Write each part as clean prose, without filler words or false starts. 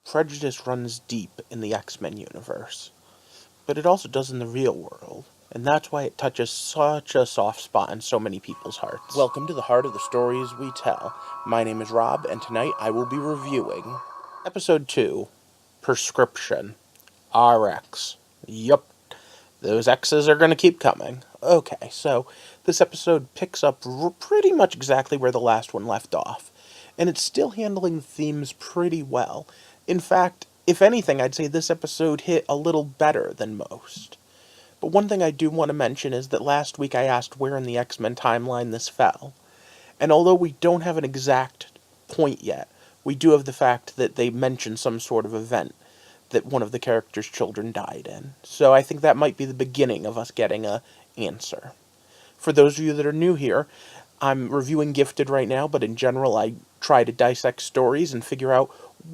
prejudice runs deep in the X-Men universe, but it also does in the real world, and that's why it touches such a soft spot in so many people's hearts. Welcome to the heart of the stories we tell. My name is Rob, and tonight I will be reviewing Episode 2, Prescription, RX. Yup, those X's are going to keep coming. Okay, so this episode picks up pretty much exactly where the last one left off, and it's still handling the themes pretty well. In fact, if anything, I'd say this episode hit a little better than most. But one thing I do want to mention is that last week I asked where in the X-Men timeline this fell. And although we don't have an exact point yet, we do have the fact that they mention some sort of event that one of the characters' children died in. So I think that might be the beginning of us getting an answer. For those of you that are new here, I'm reviewing Gifted right now, but in general I try to dissect stories and figure out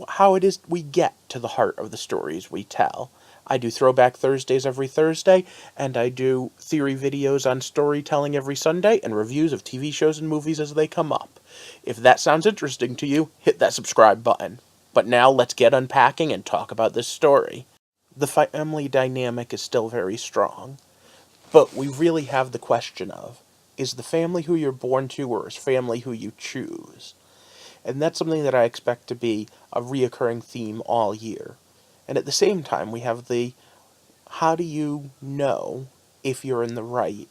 how it is we get to the heart of the stories we tell. I do Throwback Thursdays every Thursday, and I do theory videos on storytelling every Sunday, and reviews of TV shows and movies as they come up. If that sounds interesting to you, hit that subscribe button. But now let's get unpacking and talk about this story. The family dynamic is still very strong, but we really have the question of, is the family who you're born to, or is family who you choose? And that's something that I expect to be a reoccurring theme all year. And at the same time, we have the, how do you know if you're in the right?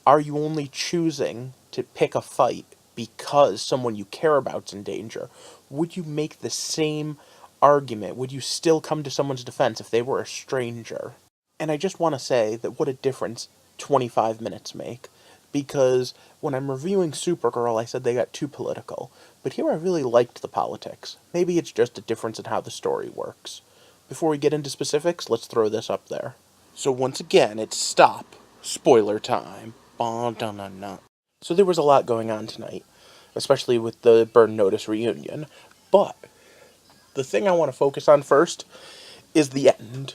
Are you only choosing to pick a fight because someone you care about's in danger? Would you make the same argument? Would you still come to someone's defense if they were a stranger? And I just want to say that what a difference 25 minutes make. Because when I'm reviewing Supergirl, I said they got too political. But here I really liked the politics. Maybe it's just a difference in how the story works. Before we get into specifics, let's throw this up there. So once again, it's stop. Spoiler time. So there was a lot going on tonight, especially with the Burn Notice reunion. But the thing I want to focus on first is the end.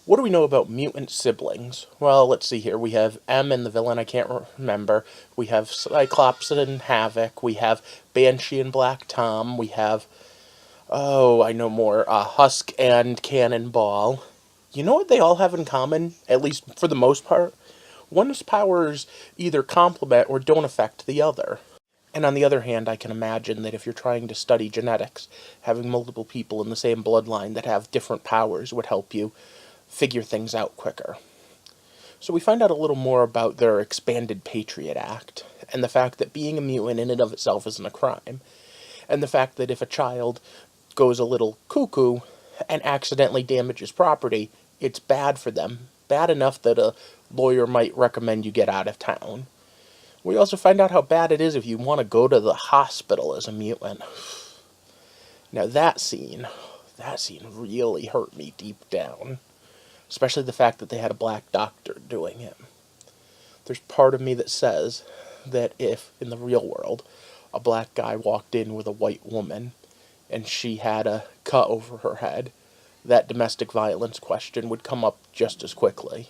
What do we know about mutant siblings? Well, let's see here. We have M and the villain I can't remember. We have Cyclops and Havoc. We have Banshee and Black Tom. We have, oh, I know more, Husk and Cannonball. You know what they all have in common, at least for the most part? One's powers either complement or don't affect the other. And on the other hand, I can imagine that if you're trying to study genetics, having multiple people in the same bloodline that have different powers would help you figure things out quicker. So we find out a little more about their expanded Patriot Act, and the fact that being a mutant in and of itself isn't a crime, and the fact that if a child goes a little cuckoo and accidentally damages property, it's bad for them. Bad enough that a lawyer might recommend you get out of town. We also find out how bad it is if you want to go to the hospital as a mutant. Now that scene really hurt me deep down. Especially the fact that they had a black doctor doing it. There's part of me that says that if, in the real world, a black guy walked in with a white woman and she had a cut over her head, that domestic violence question would come up just as quickly.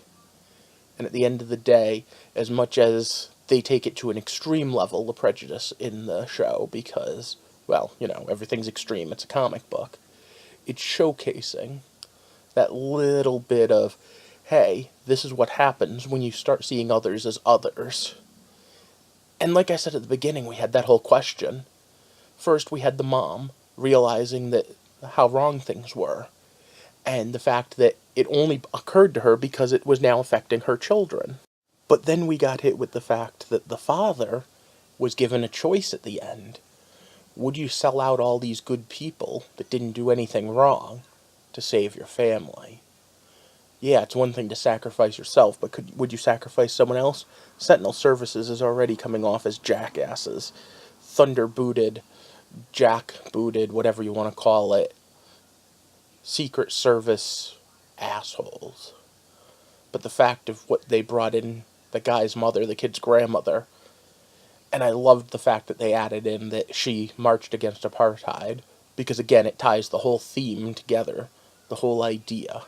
And at the end of the day, as much as they take it to an extreme level, the prejudice in the show, because, well, you know, everything's extreme, it's a comic book, it's showcasing that little bit of, hey, this is what happens when you start seeing others as others. And like I said at the beginning, we had that whole question. First, we had the mom realizing that how wrong things were, and the fact that it only occurred to her because it was now affecting her children. But then we got hit with the fact that the father was given a choice at the end. Would you sell out all these good people that didn't do anything wrong to save your family? Yeah, it's one thing to sacrifice yourself, but would you sacrifice someone else? Sentinel Services is already coming off as jackasses. Thunder-booted, jack-booted, whatever you want to call it. Secret Service assholes. But the fact of what they brought in, the guy's mother, the kid's grandmother, and I loved the fact that they added in that she marched against apartheid, because again, it ties the whole theme together, the whole idea.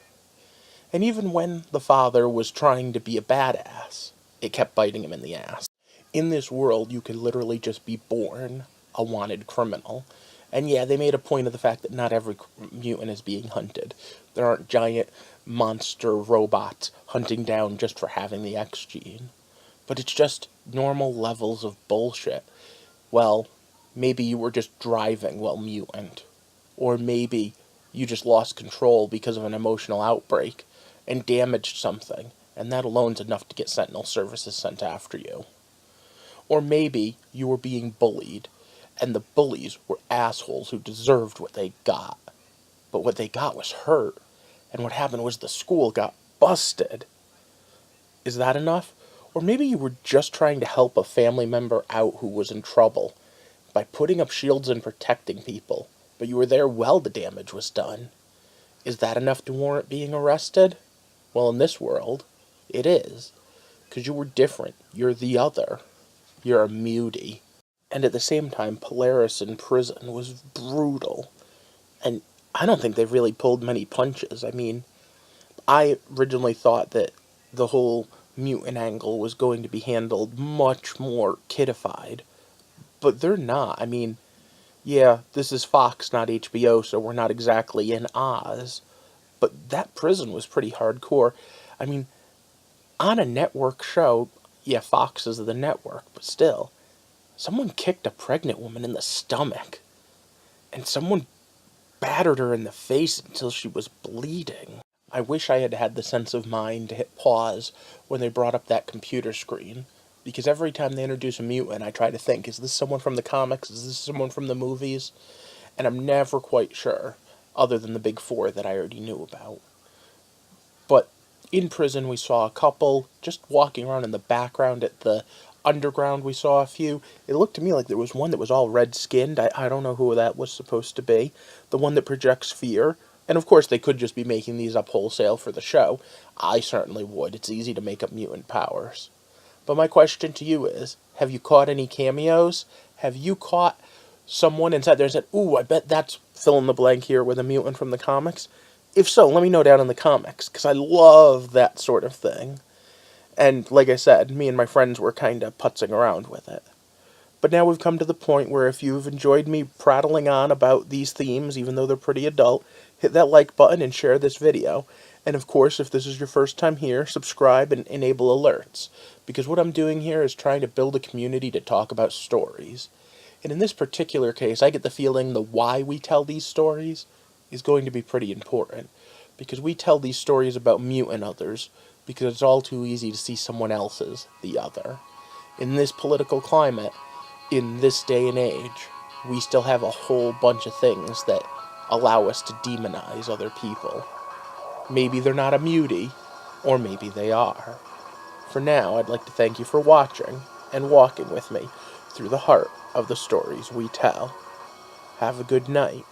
And even when the father was trying to be a badass, it kept biting him in the ass. In this world, you could literally just be born a wanted criminal, And yeah, they made a point of the fact that not every mutant is being hunted. There aren't giant monster robots hunting down just for having the X gene. But it's just normal levels of bullshit. Well, maybe you were just driving while mutant. Or maybe you just lost control because of an emotional outbreak and damaged something, and that alone's enough to get Sentinel Services sent after you. Or maybe you were being bullied, and the bullies were assholes who deserved what they got. But what they got was hurt, and what happened was the school got busted. Is that enough? Or maybe you were just trying to help a family member out who was in trouble by putting up shields and protecting people, but you were there while the damage was done. Is that enough to warrant being arrested? Well, in this world, it is. Because you were different. You're the other. You're a mutie. And at the same time, Polaris in prison was brutal. And I don't think they've really pulled many punches. I mean, I originally thought that the whole mutant angle was going to be handled much more kiddified. But they're not. I mean, yeah, this is Fox, not HBO, so we're not exactly in Oz. But that prison was pretty hardcore. I mean, on a network show, yeah, Fox is the network, but still, someone kicked a pregnant woman in the stomach. And someone battered her in the face until she was bleeding. I wish I had had the sense of mind to hit pause when they brought up that computer screen. Because every time they introduce a mutant, I try to think, is this someone from the comics? Is this someone from the movies? And I'm never quite sure, other than the big four that I already knew about. But in prison, we saw a couple just walking around in the background. At the underground, we saw a few. It looked to me like there was one that was all red-skinned. I don't know who that was supposed to be. The one that projects fear. And of course, they could just be making these up wholesale for the show. I certainly would. It's easy to make up mutant powers. But my question to you is, have you caught any cameos? Have you caught someone inside there and said, ooh, I bet that's fill in the blank here with a mutant from the comics? If so, let me know down in the comics, because I love that sort of thing. And like I said, me and my friends were kind of putzing around with it. But now we've come to the point where if you've enjoyed me prattling on about these themes, even though they're pretty adult, hit that like button and share this video. And of course, if this is your first time here, subscribe and enable alerts. Because what I'm doing here is trying to build a community to talk about stories. And in this particular case, I get the feeling the why we tell these stories is going to be pretty important. Because we tell these stories about mutant others, because it's all too easy to see someone else's the other. In this political climate, in this day and age, we still have a whole bunch of things that allow us to demonize other people. Maybe they're not a mutie, or maybe they are. For now, I'd like to thank you for watching and walking with me through the heart of the stories we tell. Have a good night.